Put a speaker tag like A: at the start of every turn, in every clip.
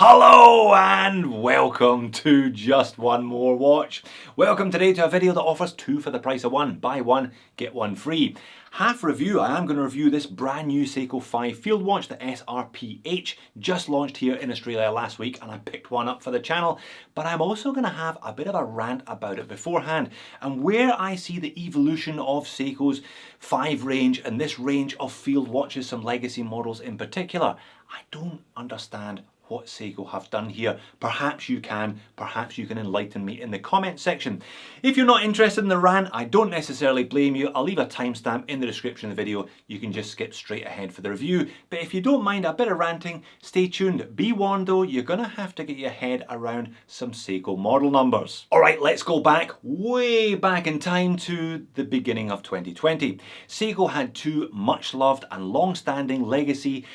A: Hello and welcome to Just One More Watch. Welcome today to a video that offers two for the price of one. Buy one, get one free. Half review, I am going to review this brand new Seiko 5 field watch, the SRPG, just launched here in Australia last week, and I picked one up for the channel. But I'm also going to have a bit of a rant about it beforehand and where I see the evolution of Seiko's 5 range and this range of field watches, some legacy models in particular. I don't understand what Seiko have done here. Perhaps you can enlighten me in the comment section. If you're not interested in the rant, I don't necessarily blame you. I'll leave a timestamp in the description of the video. You can just skip straight ahead for the review. But if you don't mind a bit of ranting, stay tuned. Be warned though, you're gonna have to get your head around some Seiko model numbers. All right, let's go back, way back in time to the beginning of 2020. Seiko had two much loved and long-standing legacy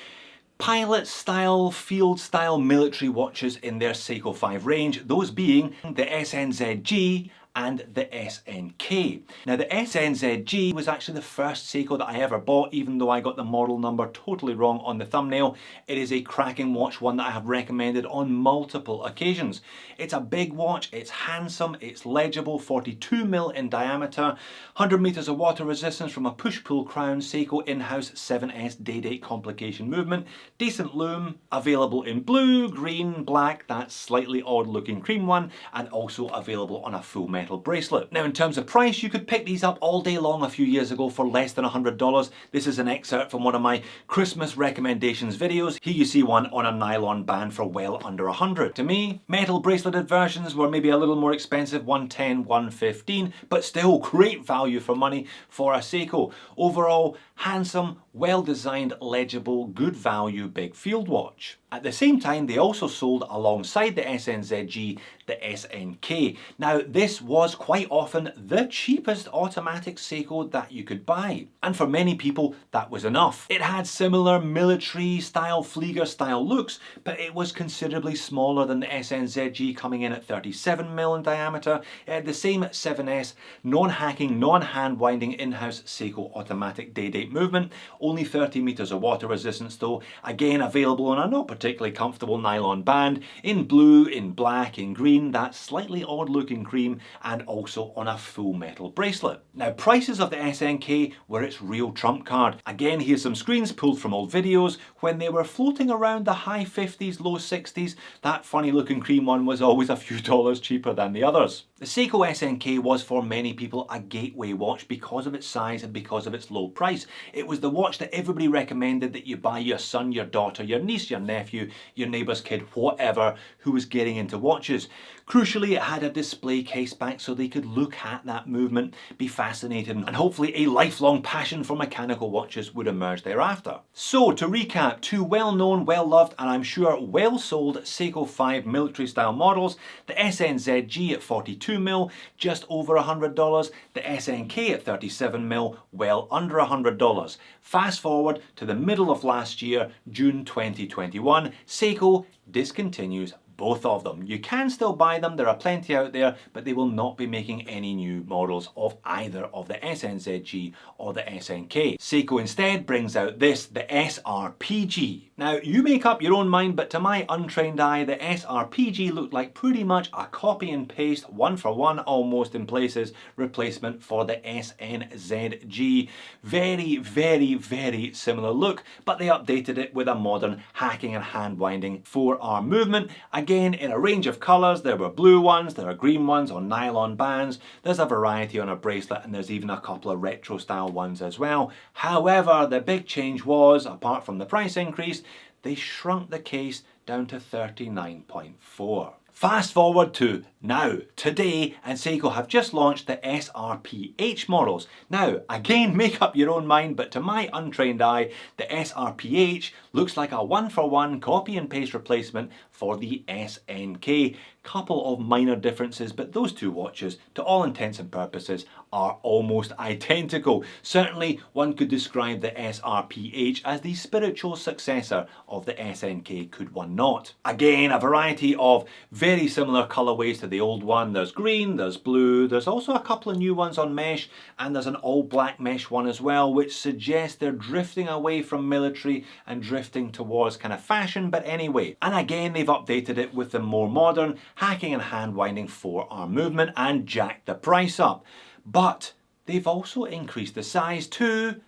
A: pilot style, field style military watches in their Seiko 5 range, those being the SNZG and the SNK. Now the SNZG was actually the first Seiko that I ever bought, even though I got the model number totally wrong on the thumbnail. It is a cracking watch, one that I have recommended on multiple occasions. It's a big watch, it's handsome, it's legible, 42mm in diameter, 100 meters of water resistance from a push-pull crown, Seiko in-house 7S day-date complication movement, decent lume, available in blue, green, black, that slightly odd looking cream one, and also available on a full metal bracelet. Now in terms of price, you could pick these up all day long a few years ago for less than $100. This is an excerpt from one of my Christmas recommendations videos. Here you see one on a nylon band for well under $100. To me, metal braceleted versions were maybe a little more expensive, $110, $115, but still great value for money for a Seiko. Overall, handsome, well-designed, legible, good value big field watch. At the same time, they also sold alongside the SNZG the SNK. Now this was quite often the cheapest automatic Seiko that you could buy, and for many people that was enough. It had similar military style, Flieger style looks, but it was considerably smaller than the SNZG, coming in at 37mm in diameter. It had the same 7S non-hacking, non-hand winding in-house Seiko automatic day-date movement, only 30 meters of water resistance though, again available on a not particularly comfortable nylon band, in blue, in black, in green, that slightly odd looking cream, and also on a full metal bracelet. Now prices of the SNK were its real trump card. Again, here's some screens pulled from old videos. When they were floating around the high 50s, low 60s, that funny looking cream one was always a few dollars cheaper than the others. The Seiko SNK was for many people a gateway watch because of its size and because of its low price. It was the watch that everybody recommended that you buy your son, your daughter, your niece, your nephew, your neighbour's kid, whatever, who was getting into watches. Crucially, it had a display case back so they could look at that movement, be fascinated, and hopefully a lifelong passion for mechanical watches would emerge thereafter. So to recap, two well-known, well-loved, and I'm sure well-sold Seiko 5 military style models, the SNZG at 42mm, just over $100, the SNK at 37mm, well under $100. Fast forward to the middle of last year, June 2021, Seiko discontinues both of them. You can still buy them, there are plenty out there, but they will not be making any new models of either of the SNZG or the SNK. Seiko instead brings out this, the SRPG. Now you make up your own mind, but to my untrained eye, the SRPG looked like pretty much a copy and paste, one for one almost in places, replacement for the SNZG. Very, very, very similar look, but they updated it with a modern hacking and hand winding 4-arm movement. Again, in a range of colours. There were blue ones, there are green ones on nylon bands, there's a variety on a bracelet, and there's even a couple of retro style ones as well. However, the big change was, apart from the price increase, they shrunk the case down to 39.4. Fast forward to now, today, and Seiko have just launched the SRPH models. Now, again, make up your own mind, but to my untrained eye, the SRPH looks like a one-for-one copy and paste replacement for the SNK. Couple of minor differences, but those two watches, to all intents and purposes, are almost identical. Certainly, one could describe the SRPH as the spiritual successor of the SNK, could one not? Again, a variety of very similar colourways to the old one. There's green, there's blue, there's also a couple of new ones on mesh, and there's an all black mesh one as well, which suggests they're drifting away from military and drifting towards kind of fashion, but anyway. And again, they've updated it with the more modern hacking and hand winding forearm movement and jacked the price up. But they've also increased the size to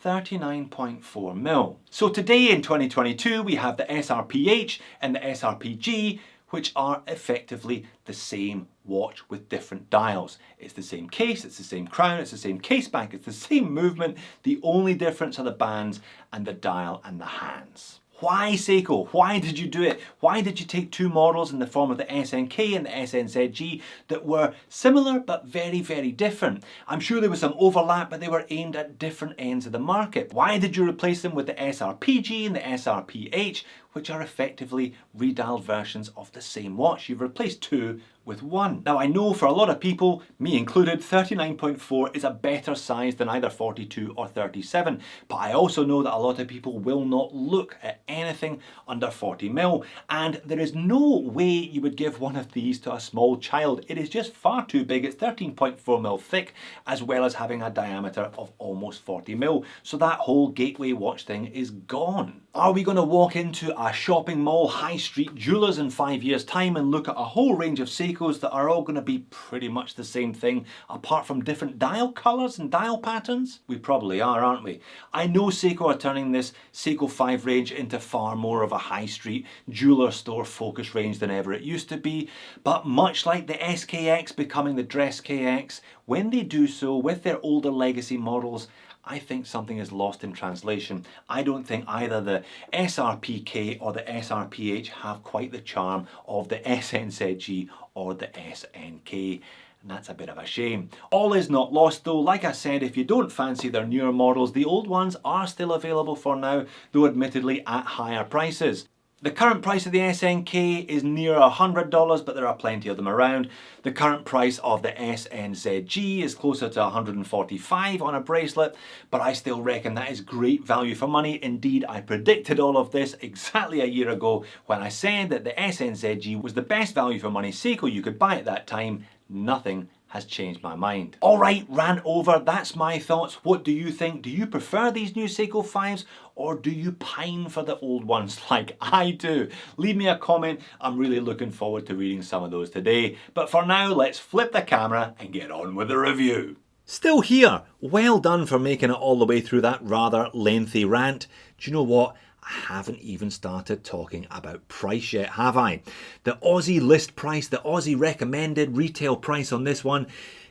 A: 39.4mm. So today in 2022 we have the SRPH and the SRPG, which are effectively the same watch with different dials. It's the same case, it's the same crown, it's the same case back, it's the same movement. The only difference are the bands and the dial and the hands. Why Seiko? Why did you do it? Why did you take two models in the form of the SNK and the SNZG that were similar but very, very different? I'm sure there was some overlap, but they were aimed at different ends of the market. Why did you replace them with the SRPG and the SRPH, which are effectively redialed versions of the same watch? You've replaced two with one. Now I know for a lot of people, me included, 39.4 is a better size than either 42 or 37, but I also know that a lot of people will not look at anything under 40mm, and there is no way you would give one of these to a small child. It is just far too big. It's 13.4mm thick, as well as having a diameter of almost 40mm, so that whole gateway watch thing is gone. Are we going to walk into a shopping mall, high street jewelers in 5 years time and look at a whole range of Seikos that are all going to be pretty much the same thing apart from different dial colours and dial patterns? We probably are, aren't we? I know Seiko are turning this Seiko 5 range into far more of a high street jeweler store focus range than ever it used to be, but much like the SKX becoming the Dress KX, when they do so with their older legacy models, I think something is lost in translation. I don't think either the SRPK or the SRPH have quite the charm of the SNZG or the SNK. And that's a bit of a shame. All is not lost though. Like I said, if you don't fancy their newer models, the old ones are still available for now, though admittedly at higher prices. The current price of the SNK is near $100, but there are plenty of them around. The current price of the SNZG is closer to $145 on a bracelet, but I still reckon that is great value for money. Indeed, I predicted all of this exactly a year ago when I said that the SNZG was the best value for money Seiko you could buy at that time. Nothing has changed my mind. Alright, rant over, that's my thoughts. What do you think? Do you prefer these new Seiko 5s or do you pine for the old ones like I do? Leave me a comment, I'm really looking forward to reading some of those today. But for now, let's flip the camera and get on with the review. Still here, well done for making it all the way through that rather lengthy rant. Do you know what? I haven't even started talking about price yet, have I? The Aussie list price, the Aussie recommended retail price on this one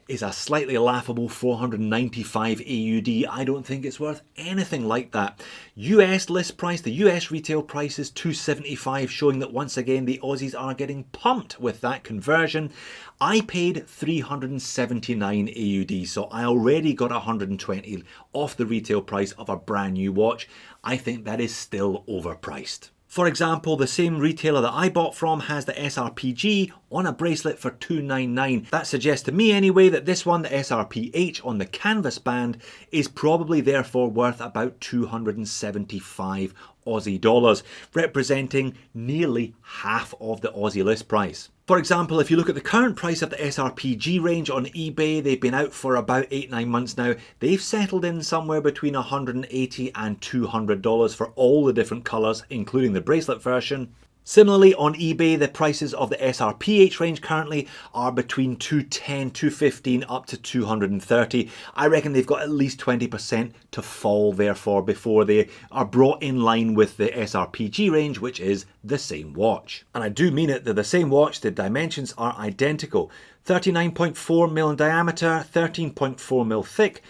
A: is a slightly laughable 495 AUD. I don't think it's worth anything like that. US list price, the US retail price is 275, showing that once again the Aussies are getting pumped with that conversion. I paid 379 AUD, so I already got 120 off the retail price of a brand new watch. I think that is still overpriced. For example, the same retailer that I bought from has the SRPG on a bracelet for $299. That suggests to me anyway that this one, the SRPH on the canvas band, is probably therefore worth about 275 Aussie dollars, representing nearly half of the Aussie list price. For example, if you look at the current price of the SRPG range on eBay, they've been out for about 8-9 months now. They've settled in somewhere between $180 and $200 for all the different colours, including the bracelet version. Similarly, on eBay, the prices of the SRPH range currently are between $210, $215 up to $230. I reckon they've got at least 20% to fall therefore before they are brought in line with the SRPG range, which is the same watch. And I do mean it, they're the same watch, the dimensions are identical. 39.4mm in diameter, 13.4mm thick,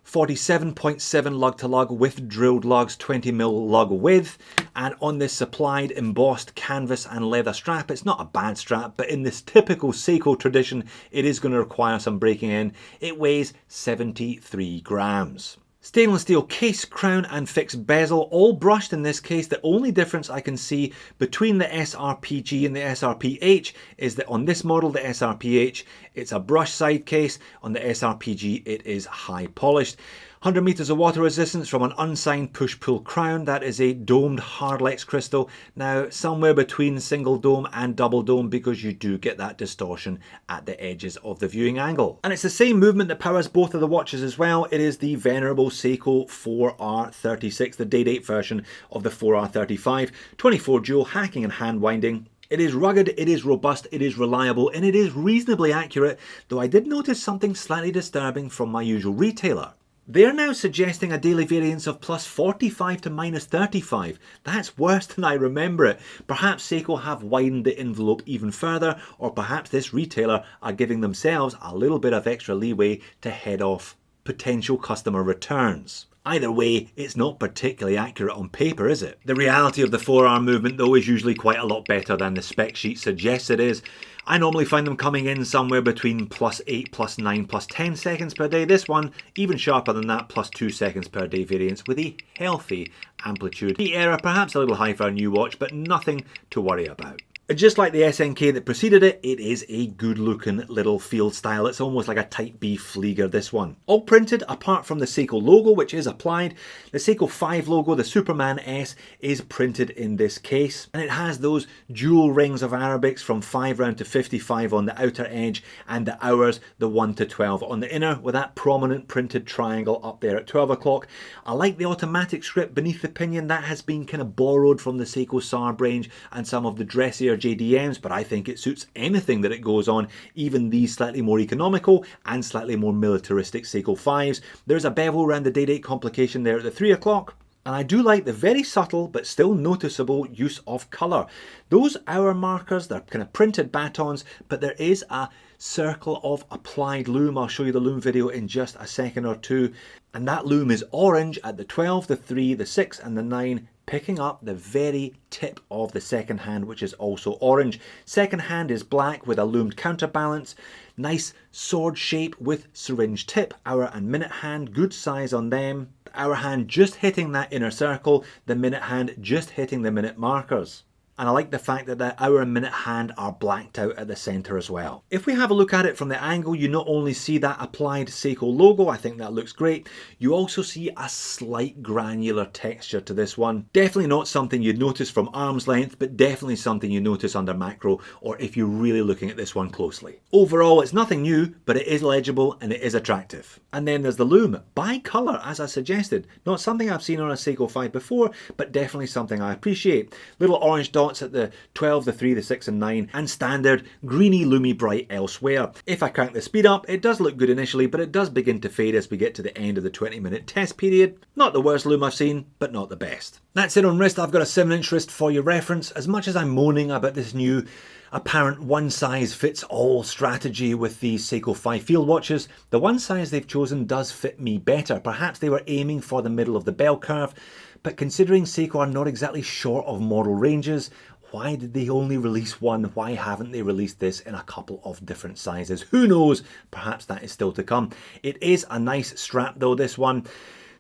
A: 47.7 lug to lug with drilled lugs, 20mm lug width, and on this supplied embossed canvas and leather strap, it's not a bad strap, but in this typical Seiko tradition, it is going to require some breaking in. It weighs 73 grams. Stainless steel case, crown and fixed bezel, all brushed in this case. The only difference I can see between the SRPG and the SRPH is that on this model, the SRPH, it's a brush side case. On the SRPG, it is high polished. 100 meters of water resistance from an unsigned push-pull crown. That is a domed hardlex crystal. Now, somewhere between single dome and double dome, because you do get that distortion at the edges of the viewing angle. And it's the same movement that powers both of the watches as well. It is the venerable Seiko 4R36, the day-date version of the 4R35. 24 jewel hacking and hand winding. It is rugged, it is robust, it is reliable, and it is reasonably accurate, though I did notice something slightly disturbing from my usual retailer. They're now suggesting a daily variance of plus 45 to minus 35. That's worse than I remember it. Perhaps Seiko have widened the envelope even further, or perhaps this retailer are giving themselves a little bit of extra leeway to head off potential customer returns. Either way, it's not particularly accurate on paper, is it? The reality of the 4R movement though is usually quite a lot better than the spec sheet suggests it is. I normally find them coming in somewhere between plus 8, plus 9, plus 10 seconds per day. This one, even sharper than that, plus 2 seconds per day variance with a healthy amplitude. The error, perhaps a little high for a new watch, but nothing to worry about. Just like the SNK that preceded it, it is a good looking little field style. It's almost like a Type B Flieger, this one. All printed apart from the Seiko logo, which is applied. The Seiko 5 logo, the Superman S, is printed in this case. And it has those dual rings of Arabics from 5 round to 55 on the outer edge, and the hours, the 1 to 12 on the inner, with that prominent printed triangle up there at 12 o'clock. I like the automatic script beneath the pinion. That has been kind of borrowed from the Seiko Sarb range and some of the dressier JDMs, but I think it suits anything that it goes on, even these slightly more economical and slightly more militaristic Seiko 5s. There's a bevel around the day-date complication there at the 3 o'clock. And I do like the very subtle but still noticeable use of colour. Those hour markers, they're kind of printed batons, but there is a circle of applied loom. I'll show you the loom video in just a second or two. And that loom is orange at the 12, the 3, the 6 and the 9, picking up the very tip of the second hand, which is also orange. Second hand is black with a loomed counterbalance. Nice sword shape with syringe tip. Hour and minute hand, good size on them. The hour hand just hitting that inner circle. The minute hand just hitting the minute markers. And I like the fact that the hour and minute hand are blacked out at the centre as well. If we have a look at it from the angle, you not only see that applied Seiko logo, I think that looks great, you also see a slight granular texture to this one. Definitely not something you'd notice from arm's length, but definitely something you notice under macro, or if you're really looking at this one closely. Overall, it's nothing new, but it is legible and it is attractive. And then there's the loom, bi-colour as I suggested. Not something I've seen on a Seiko 5 before, but definitely something I appreciate. Little orange dots at the 12, the 3, the 6 and 9, and standard greeny loomy bright elsewhere. If I crank the speed up, it does look good initially, but it does begin to fade as we get to the end of the 20-minute test period. Not the worst loom I've seen, but not the best. That's it on wrist. I've got a 7-inch wrist for your reference. As much as I'm moaning about this new apparent one-size-fits-all strategy with the Seiko 5 field watches, the one size they've chosen does fit me better. Perhaps they were aiming for the middle of the bell curve, but considering Seiko are not exactly short of model ranges, why did they only release one? Why haven't they released this in a couple of different sizes? Who knows? Perhaps that is still to come. It is a nice strap though, this one.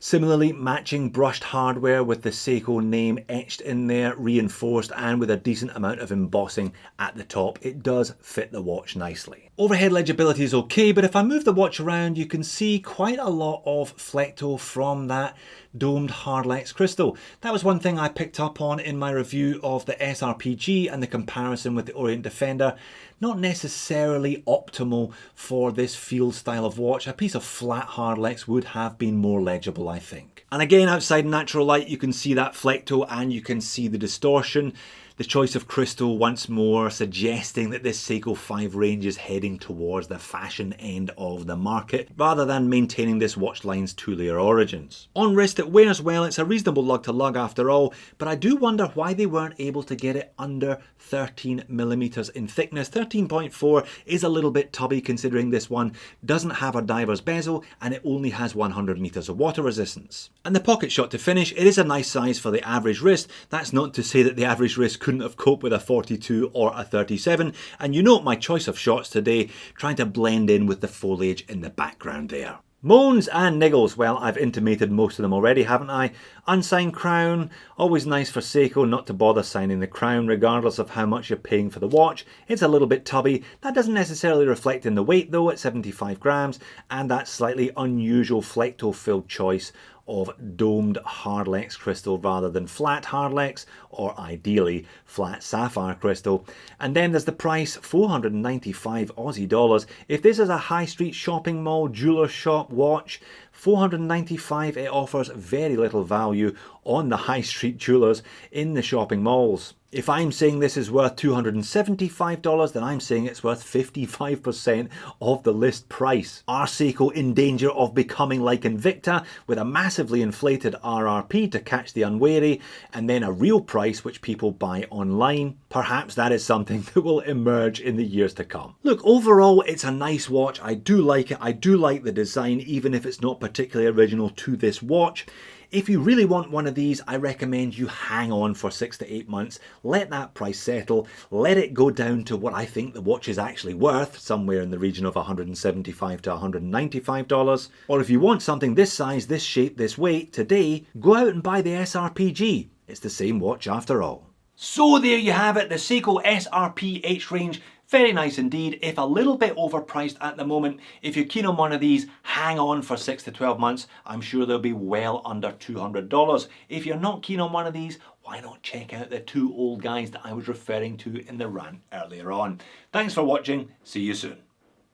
A: Similarly, matching brushed hardware with the Seiko name etched in there, reinforced, and with a decent amount of embossing at the top. It does fit the watch nicely. Overhead legibility is okay, but if I move the watch around, you can see quite a lot of flecto from that domed hardlex crystal. That was one thing I picked up on in my review of the SRPG and the comparison with the Orient Defender. Not necessarily optimal for this field style of watch. A piece of flat hardlex would have been more legible, I think. And again, outside natural light, you can see that flecto and you can see the distortion. The choice of crystal once more suggesting that this Seiko 5 range is heading towards the fashion end of the market rather than maintaining this watch line's two-layer origins. On wrist it wears well, it's a reasonable lug to lug after all, but I do wonder why they weren't able to get it under 13mm in thickness. 13.4 is a little bit tubby considering this one doesn't have a diver's bezel and it only has 100 meters of water resistance. And the pocket shot to finish, it is a nice size for the average wrist. That's not to say that the average wrist couldn't have coped with a 42 or a 37, and you note my choice of shots today, trying to blend in with the foliage in the background there. Moans and niggles, well, I've intimated most of them already, haven't I? Unsigned crown, always nice for Seiko not to bother signing the crown regardless of how much you're paying for the watch. It's a little bit tubby. That doesn't necessarily reflect in the weight though, at 75 grams, and that slightly unusual flecto-filled choice of domed hardlex crystal rather than flat hardlex, or ideally flat sapphire crystal. And then there's the price, 495 Aussie dollars. If this is a high street shopping mall jeweler shop watch, 495, it offers very little value on the high street jewelers in the shopping malls. If I'm saying this is worth $275, then I'm saying it's worth 55% of the list price. Are Seiko in danger of becoming like Invicta with a massively inflated RRP to catch the unwary and then a real price which people buy online? Perhaps that is something that will emerge in the years to come. Look, overall it's a nice watch. I do like it. I do like the design, even if it's not particularly original to this watch. If you really want one of these, I recommend you hang on for 6 to 8 months, let that price settle, let it go down to what I think the watch is actually worth, somewhere in the region of $175 to $195. Or if you want something this size, this shape, this weight, today, go out and buy the SRPG. It's the same watch after all. So there you have it, the Seiko SRP H range. Very nice indeed, if a little bit overpriced at the moment. If you're keen on one of these, hang on for 6 to 12 months. I'm sure they'll be well under $200. If you're not keen on one of these, why not check out the two old guys that I was referring to in the rant earlier on. Thanks for watching, see you soon.